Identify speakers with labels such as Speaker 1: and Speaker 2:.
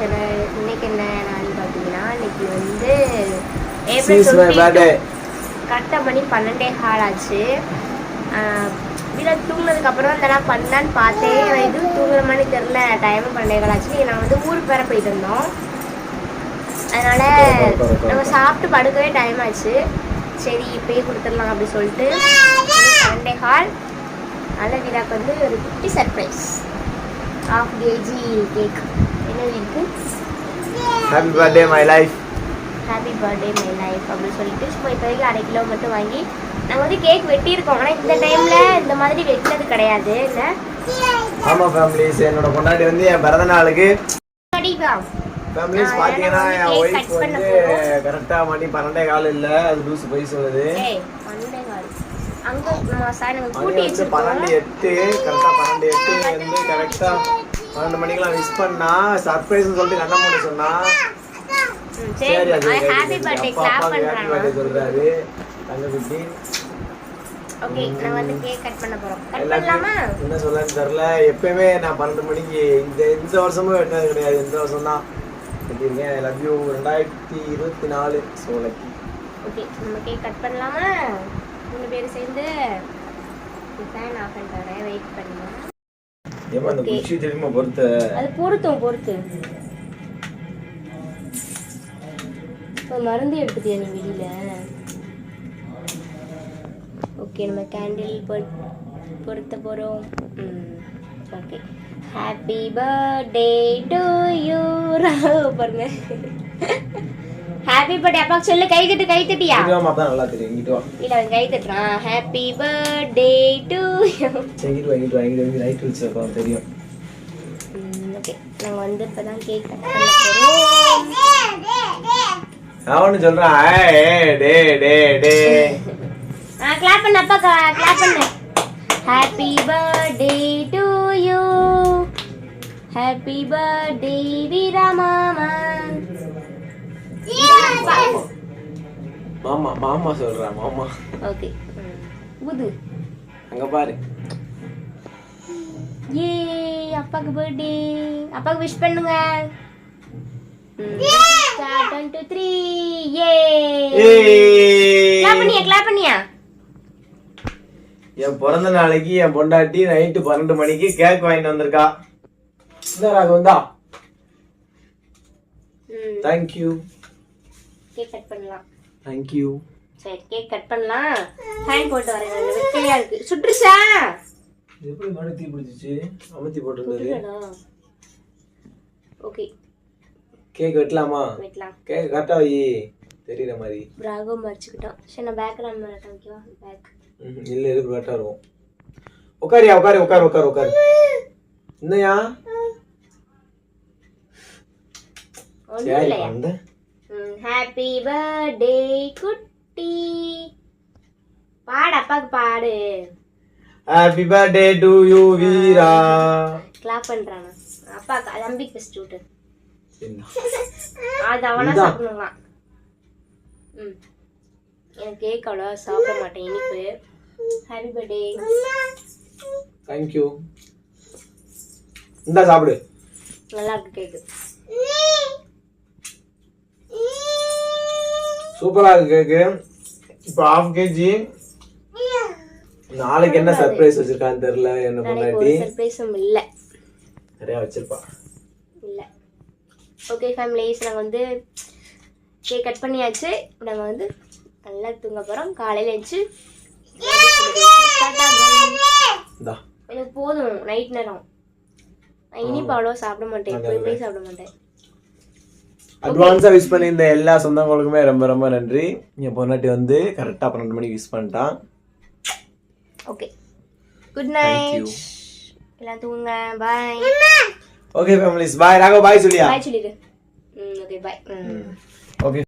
Speaker 1: இன்னைக்கு என்ன நாள் பார்த்தீங்கன்னா, இன்னைக்கு வந்து ஏப்ரல் 22 கரெக்டாக மணி 12:15 ஆச்சு. வீட்டில் தூங்கினதுக்கப்புறம் இந்த நான் பண்ணான்னு பார்த்தேன். எதுவும் தூங்குற மாதிரி தெரில, டைமும் 12:15 ஆச்சு. நான் வந்து ஊருக்கு வேற போயிட்டு இருந்தோம். அதனால் நம்ம சாப்பிட்டு படுக்கவே டைம் ஆச்சு. சரி இப்போயே கொடுத்துடலாம் அப்படி சொல்லிட்டு 12:15 நல்ல வீடாக்கு வந்து ஒரு குட்டி சர்ப்ரைஸ். 1/2 kg cake. என்ன இருக்கு?
Speaker 2: Happy birthday my life,
Speaker 1: happy birthday my life அப்படின்னு சொல்லிட்டு சும்மா இப்போதைக்கு 1/2 கிலோ மட்டும் வாங்கி நாங்கள் வந்து கேக் வெட்டியிருக்கோம். ஆனால் இந்த டைமில் இந்த மாதிரி வெட்டினது கிடையாது. இல்லை
Speaker 2: ஆமாம் ஃபேமிலிஸ், என்னோட கொண்டாடி வந்து என் பிறந்த நாளுக்கு ஃபேமிலிஸ் பார்த்தீங்கன்னா என் ஒய்ஃப் வந்து கரெக்டாக மணி 12:15 இல்லை, அது லூசு போய் சொல்லுது.
Speaker 1: 12:15 அங்கே
Speaker 2: மணி வந்து 12:08, கரெக்டாக 12:08 வந்து கரெக்டாக 12 மணிக்கெல்லாம் விஷ் பண்ணா சர்ப்ரைஸ்னு சொல்லிட்டு கண்ண மூடி சொன்னா. சரி அது ஹாப்பி பர்த்டே கிளாப் பண்றாங்க. ஹாப்பி பர்த்டே சொல்றாரு தங்கக்குட்டி.
Speaker 1: ஓகே நான் வந்து கேக் கட் பண்ண போறோம். கட் பண்ணலாமா?
Speaker 2: என்ன சொல்லன்னு தெரியல. எப்பவுமே நான் 12 மணிக்கு இந்த வருஷமும் வெட்டினது கிடையாது. இந்த வருஷம் தான் வெட்டியிருக்கேன். ஐ லவ் யூ 2024 சோலக்கி.
Speaker 1: ஓகே நம்ம கேக் கட் பண்ணலாமா? 3 பேர் சேர்ந்து ஃபேன் ஆஃப் பண்ணிட்டேன். வெயிட் பண்ணுங்க.
Speaker 2: ஏமா அந்த குச்சி தெரியுமா பொறுத்து?
Speaker 1: அது பொறுத்து மருந்து எடுத்துட்டியா நீ வெளியில? ஓகே நம்ம கேண்டில் பொருத்த போறோம். Okay happy birthday to you பாருங்க. ஹாப்பி பர்த்டே அப்பா சொல்லு. கை தட்டியா?
Speaker 2: இதுவும் அப்பா நல்லா தெரியும். இங்கிட்டு வா.
Speaker 1: இல்ல அவன் கை தட்டுறான். Happy birthday to you.
Speaker 2: இங்கிட்டு வா ரைட் வச்சிருப்பா தெரியும்.
Speaker 1: ஓகே நாங்க வந்து இப்பதான் கேக் கட் பண்ண போறோம்.
Speaker 2: அவனு சொல்றான் ஏய் டே டே டே.
Speaker 1: கிளாப் பண்ணு அப்பா, கிளாப் பண்ணு. Happy birthday to you, happy birthday Veera மாமா.
Speaker 2: மாமா சொல்றா மாமா.
Speaker 1: ஓகே புது
Speaker 2: அங்க பாரு.
Speaker 1: ஏ அப்பாக்கு பர்த்டே. அப்பாக்கு விஷ் பண்ணுங்க. ஸ்டார்ட் 1 2 3 ஏ. கிளாப் பண்ணியா?
Speaker 2: என் பிறந்த நாளைக்கு என் பொண்டாட்டி நைட்டு 12 மணிக்கு கேக் வாங்கிட்டு வந்திருக்கா. இந்த ராகவந்தா தேங்க் யூ.
Speaker 1: கேக் கட் பண்ணலாம்.
Speaker 2: Thank you.
Speaker 1: சரி கேக் கட் பண்ணலாம். ஃபேன் போட்டு வரேன். வெக்கையா இருக்கு. சுற்றுச்சா?
Speaker 2: எப்படி மணி தீ பிடிச்சிச்சு? அமத்தி போட்டுருந்தது.
Speaker 1: ஓகே
Speaker 2: கேக் வெட்டலாமா?
Speaker 1: வெட்டலாம்.
Speaker 2: கேக் கரெக்டா வை தெரியற மாதிரி.
Speaker 1: பிராகோ மறிச்சுக்கிட்டோம். சரி நான் பேக்ல மாட்டேன். ஓகேவா? பேக்
Speaker 2: இல்ல இது கரெக்டா இருக்கும். உட்காரியா உட்காரு. என்னையா? சரி வந்து
Speaker 1: ஹாப்பி பர்த்டே குட்டி. பாடு அப்பாக்கு பாடு.
Speaker 2: Happy birthday to you Veera.
Speaker 1: Clap பண்றானா? அப்பா தம்பிக்கு ஃபர்ஸ்ட் விட்டு. அது அவனா சாப்பிடலாம். எனக்கு கேக் அவ்வளோ சாப்பிட மாட்டேன் இனிப்பு. Happy birthday.
Speaker 2: Thank you. இந்தா சாப்பிடு.
Speaker 1: நல்லா இருக்கு கேக்.
Speaker 2: சூப்பரா இருக்கு கேக்கு. இப்போ 1/2 kg. நாளைக்கு என்ன சர்ப்ரைஸ் வச்சிருக்கான்னு தெரியல. என்ன பண்ணாட்டி
Speaker 1: சர்ப்ரைஸும் இல்ல,
Speaker 2: நிறைய வச்சிருப்பா
Speaker 1: இல்ல. ஓகே ஃபேமிலிஸ், நாங்கள் வந்து கேக் கட் பண்ணியாச்சு. நாங்கள் வந்து நல்லா தூங்க போகிறோம். காலையில் எழுந்துச்சு எனக்கு போதும். நைட் நேரம் நான் இனிப்பு அவ்வளோ சாப்பிட மாட்டேன். எப்பயுமே சாப்பிட மாட்டேன்.
Speaker 2: அட்வான்ஸா விஷ் பண்ணியிருந்த எல்லா சொந்தங்களுக்குமே ரொம்ப ரொம்ப நன்றி. என் பொண்ணாட்டி வந்து கரெக்டா 12 மணிக்கு விஷ் பண்ணிட்டான்.
Speaker 1: Okay good night. எல்லாம் தூங்குங்க. பாய்.
Speaker 2: ஓகே ஃபேமிலிஸ் பாய். ராகவ் பாய் சொல்லியா?
Speaker 1: பாய் சொல்லிடு. Okay bye.
Speaker 2: ஓகே.